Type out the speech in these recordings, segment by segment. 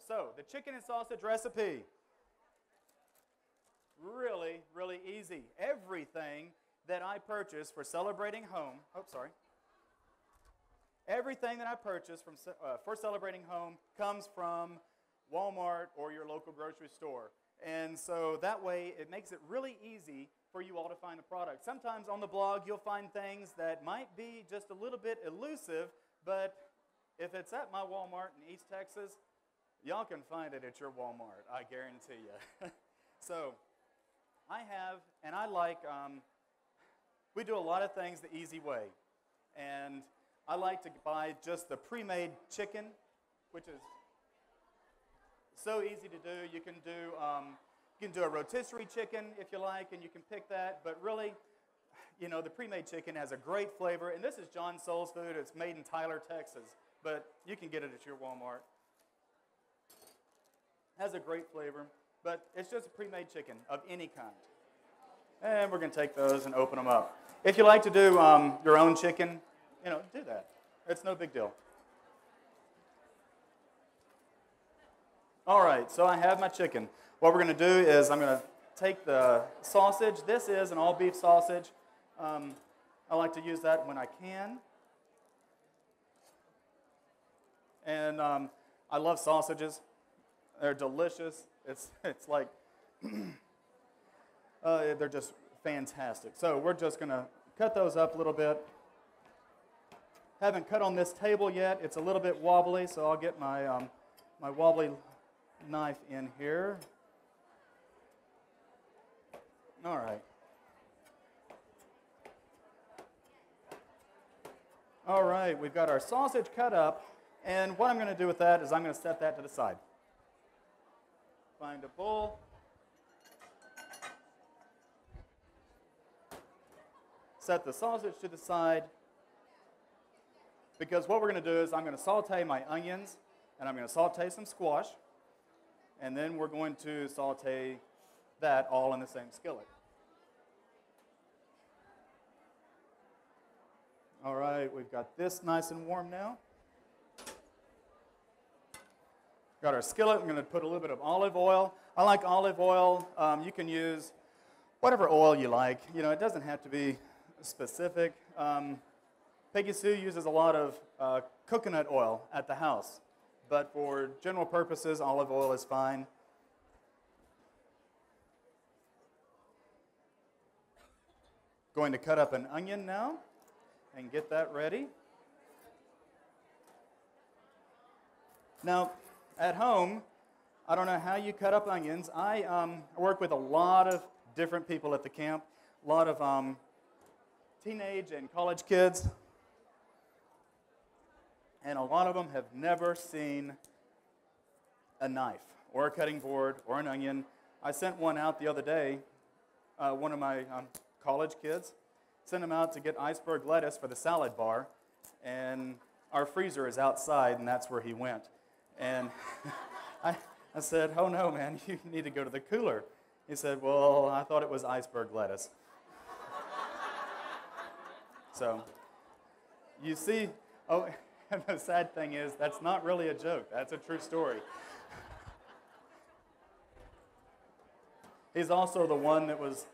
So, the chicken and sausage recipe. Really, really easy. Everything that I purchase for celebrating home, everything that I purchase for celebrating home comes from Walmart or your local grocery store. And so that way it makes it really easy for you all to find the product. Sometimes on the blog you'll find things that might be just a little bit elusive, but if it's at my Walmart in East Texas, y'all can find it at your Walmart, I guarantee you. So I have, and I like, we do a lot of things the easy way. And I like to buy just the pre-made chicken, which is so easy to do. You can do a rotisserie chicken if you like, and you can pick that. But really, you know, the pre-made chicken has a great flavor. And this is John Soul's Food. It's made in Tyler, Texas. But you can get it at your Walmart. Has a great flavor. But it's just a pre-made chicken of any kind. And we're going to take those and open them up. If you like to do your own chicken, you know, do that. It's no big deal. All right, so I have my chicken. What we're going to do is I'm going to take the sausage. This is an all-beef sausage. I like to use that when I can. And I love sausages. They're delicious. It's like, they're just fantastic. So we're just going to cut those up a little bit. Haven't cut on this table yet. It's a little bit wobbly, so I'll get my, my wobbly knife in here. All right. All right, we've got our sausage cut up, and what I'm going to do with that is I'm going to set that to the side. Find a bowl. Set the sausage to the side, because what we're going to do is I'm going to saute my onions, and I'm going to saute some squash, and then we're going to saute that all in the same skillet. All right, we've got this nice and warm now. Got our skillet. I'm going to put a little bit of olive oil. I like olive oil. You can use whatever oil you like. You know, it doesn't have to be specific. Peggy Sue uses a lot of coconut oil at the house, but for general purposes, olive oil is fine. Going to cut up an onion now and get that ready. Now, at home, I don't know how you cut up onions. I work with a lot of different people at the camp, a lot of teenage and college kids, and a lot of them have never seen a knife or a cutting board or an onion. I sent one out the other day, one of my college kids, sent him out to get iceberg lettuce for the salad bar, and our freezer is outside, and that's where he went. And I said, oh no, man, you need to go to the cooler. He said, well, I thought it was iceberg lettuce. So, you see, oh, and the sad thing is, that's not really a joke. That's a true story. He's also the one that was,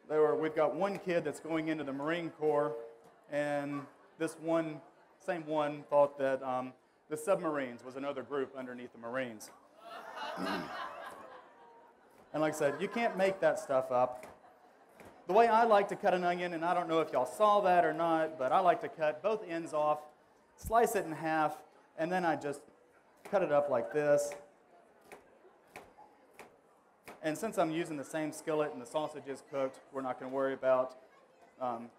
we've got one kid that's going into the Marine Corps, and this one, same one, thought that the submarines was another group underneath the Marines. And like I said, you can't make that stuff up. The way I like to cut an onion, and I don't know if y'all saw that or not, but I like to cut both ends off, slice it in half, and then I just cut it up like this. And since I'm using the same skillet and the sausage is cooked, we're not going to worry about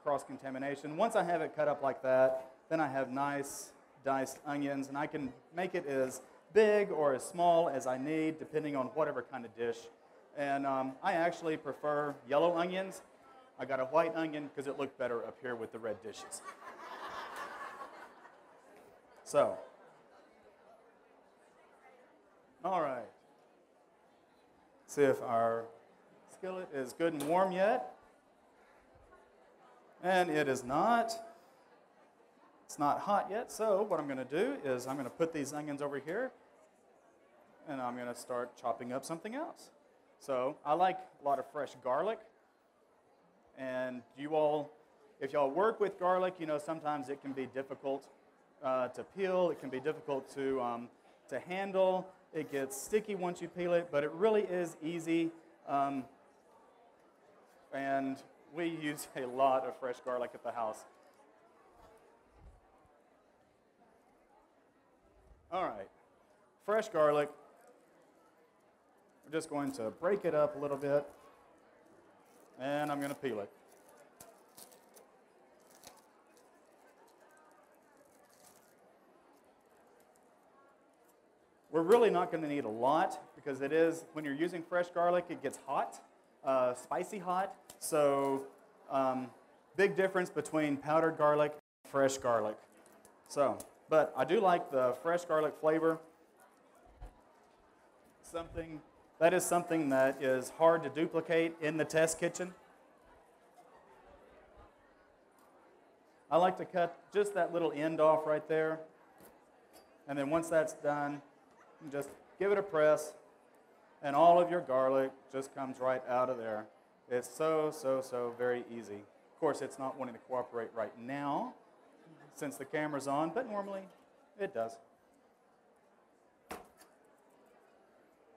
cross-contamination. Once I have it cut up like that, then I have nice diced onions, and I can make it as big or as small as I need, depending on whatever kind of dish. And I actually prefer yellow onions. I got a white onion because it looked better up here with the red dishes. So, all right. See if our skillet is good and warm yet. And it is not. It's not hot yet, so what I'm going to do is I'm going to put these onions over here, and I'm going to start chopping up something else. So I like a lot of fresh garlic. And you all, if y'all work with garlic, you know sometimes it can be difficult to peel. It can be difficult to handle. It gets sticky once you peel it, but it really is easy. And we use a lot of fresh garlic at the house. All right, fresh garlic. We're just going to break it up a little bit, and I'm going to peel it. We're really not going to need a lot because it is, when you're using fresh garlic, it gets hot, spicy hot. So big difference between powdered garlic and fresh garlic. So, but I do like the fresh garlic flavor. That is something that is hard to duplicate in the test kitchen. I like to cut just that little end off right there. And then once that's done, just give it a press, and all of your garlic just comes right out of there. It's so very easy. Of course, it's not wanting to cooperate right now since the camera's on, but normally it does.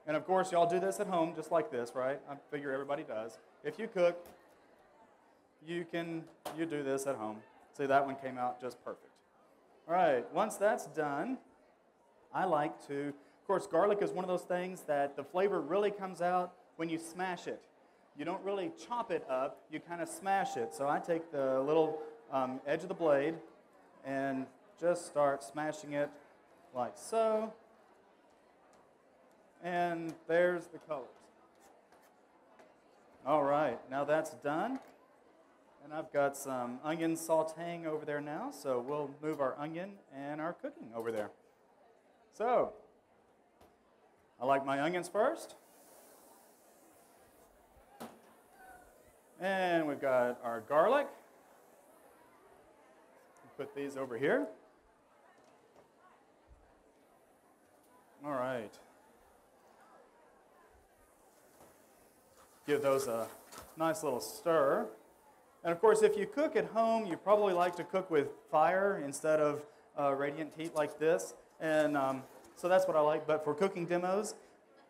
And of course, y'all do this at home just like this, right? I figure everybody does. If you cook, you do this at home. See, that one came out just perfect. All right, once that's done, I like to, of course, garlic is one of those things that the flavor really comes out when you smash it. You don't really chop it up, you kind of smash it. So I take the little edge of the blade and just start smashing it like so. And there's the colors. All right, now that's done. And I've got some onion sauteing over there now, so we'll move our onion and our cooking over there. So, I like my onions first. And we've got our garlic. Put these over here. All right. Give those a nice little stir. And of course, if you cook at home, you probably like to cook with fire instead of radiant heat like this. And so that's what I like. But for cooking demos,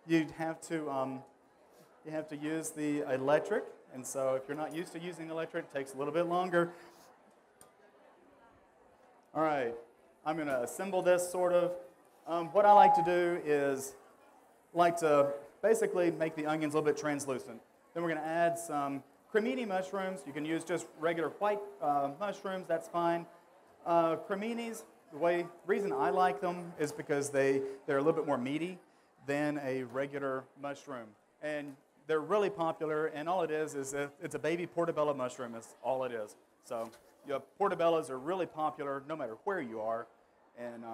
you'd have to use the electric. And so if you're not used to using electric, it takes a little bit longer. All right, I'm going to assemble this sort of. What I like to do is basically make the onions a little bit translucent. Then we're going to add some cremini mushrooms. You can use just regular white mushrooms, that's fine. Creminis, the reason I like them is because they're a little bit more meaty than a regular mushroom. And they're really popular, and all it is it's a baby portobello mushroom is all it is. So portobellos are really popular no matter where you are, and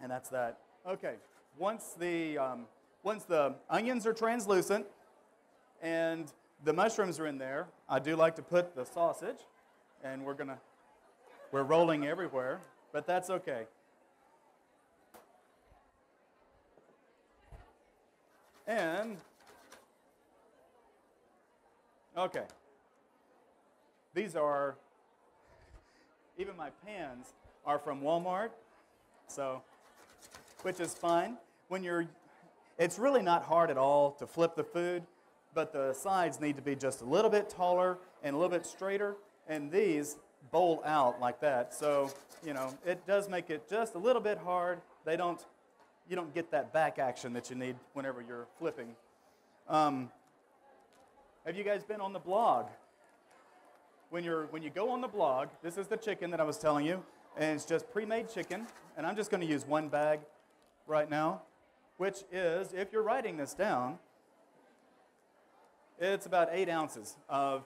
that's that. Okay, once the onions are translucent and the mushrooms are in there, I do like to put the sausage, and we're rolling everywhere, but that's okay. And, okay, these are, even my pans are from Walmart, so, which is fine. It's really not hard at all to flip the food, but the sides need to be just a little bit taller and a little bit straighter, and these bowl out like that. So, it does make it just a little bit hard. You don't get that back action that you need whenever you're flipping. Have you guys been on the blog? When you go on the blog, this is the chicken that I was telling you, and it's just pre-made chicken, and I'm just going to use one bag right now, which is, if you're writing this down, it's about 8 ounces of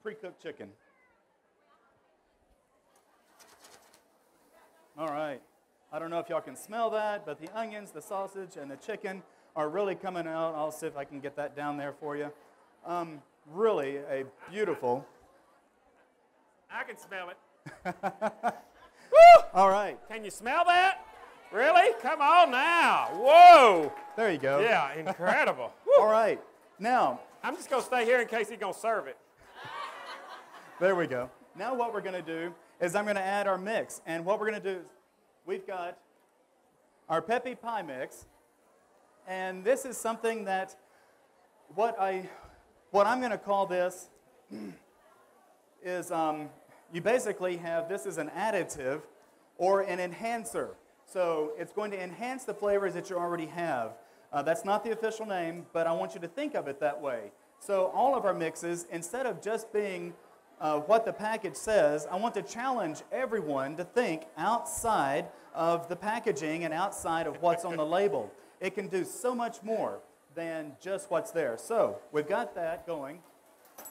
pre-cooked chicken. All right. I don't know if y'all can smell that, but the onions, the sausage, and the chicken are really coming out. I'll see if I can get that down there for you. Really a beautiful. I can smell it. Woo! All right. Can you smell that? Really? Come on now. Whoa. There you go. Yeah, incredible. All right. Now, I'm just going to stay here in case he's going to serve it. there we go. Now what we're going to do is I'm going to add our mix. And what we're going to do is we've got our Peppy Pie mix. And this is something that what I'm going to call this is you basically have this is an additive or an enhancer. So it's going to enhance the flavors that you already have. That's not the official name, but I want you to think of it that way. So all of our mixes, instead of just being what the package says, I want to challenge everyone to think outside of the packaging and outside of what's on the label. It can do so much more than just what's there. So we've got that going.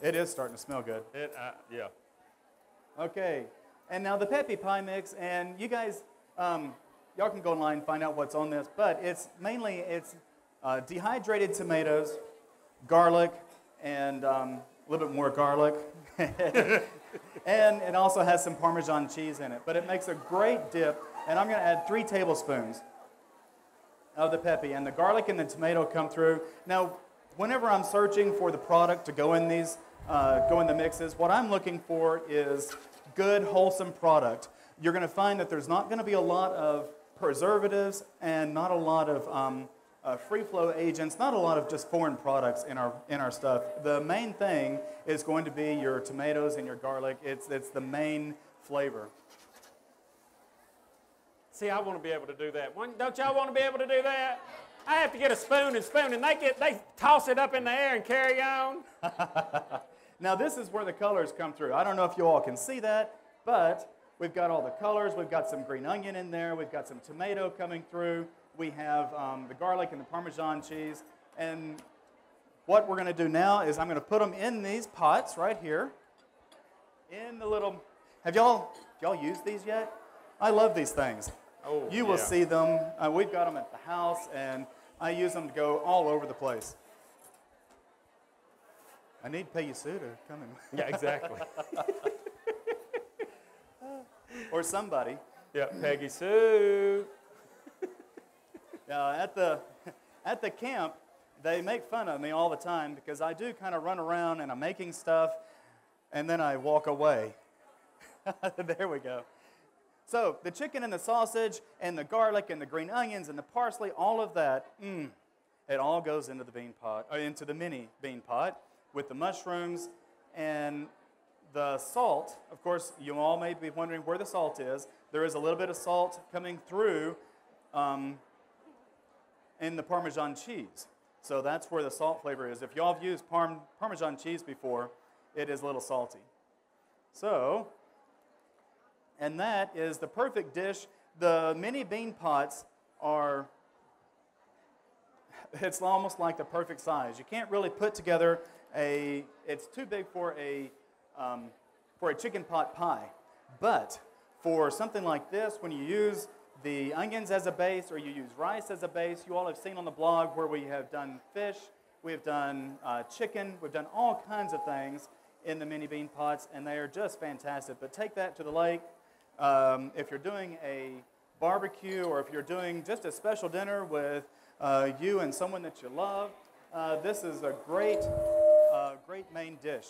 It is starting to smell good. Yeah. Okay, and now the Peppy Pie mix, and you guys, y'all can go online and find out what's on this, but it's mainly dehydrated tomatoes, garlic, and a little bit more garlic. And it also has some Parmesan cheese in it, but it makes a great dip, and I'm going to add 3 tablespoons of the Peppy, and the garlic and the tomato come through. Now, whenever I'm searching for the product to go in these, go in the mixes, what I'm looking for is good, wholesome product. You're going to find that there's not going to be a lot of preservatives and not a lot of free flow agents, not a lot of just foreign products in our stuff. The main thing is going to be your tomatoes and your garlic. It's the main flavor. See, I want to be able to do that. Don't y'all want to be able to do that? I have to get a spoon, and they toss it up in the air and carry on. Now this is where the colors come through. I don't know if you all can see that, but we've got all the colors. We've got some green onion in there. We've got some tomato coming through. We have the garlic and the Parmesan cheese. And what we're going to do now is I'm going to put them in these pots right here. In the little, have y'all used these yet? I love these things. Oh, you will see them. We've got them at the house, and I use them to go all over the place. I need Peggy Sue to come in. Yeah, exactly. Or somebody. Yeah, Peggy Sue. At the camp, they make fun of me all the time because I do kind of run around and I'm making stuff, and then I walk away. There we go. So the chicken and the sausage and the garlic and the green onions and the parsley, all of that, it all goes into the bean pot, or into the mini bean pot with the mushrooms and the salt. Of course, you all may be wondering where the salt is. There is a little bit of salt coming through in the Parmesan cheese. So that's where the salt flavor is. If y'all have used Parmesan cheese before, it is a little salty. So, and that is the perfect dish. The mini bean pots are, it's almost like the perfect size. You can't really put together it's too big for a chicken pot pie. But for something like this, when you use the onions as a base or you use rice as a base, you all have seen on the blog where we have done fish, we have done chicken, we've done all kinds of things in the mini bean pots, and they are just fantastic. But take that to the lake. If you're doing a barbecue or if you're doing just a special dinner with you and someone that you love, this is a great main dish.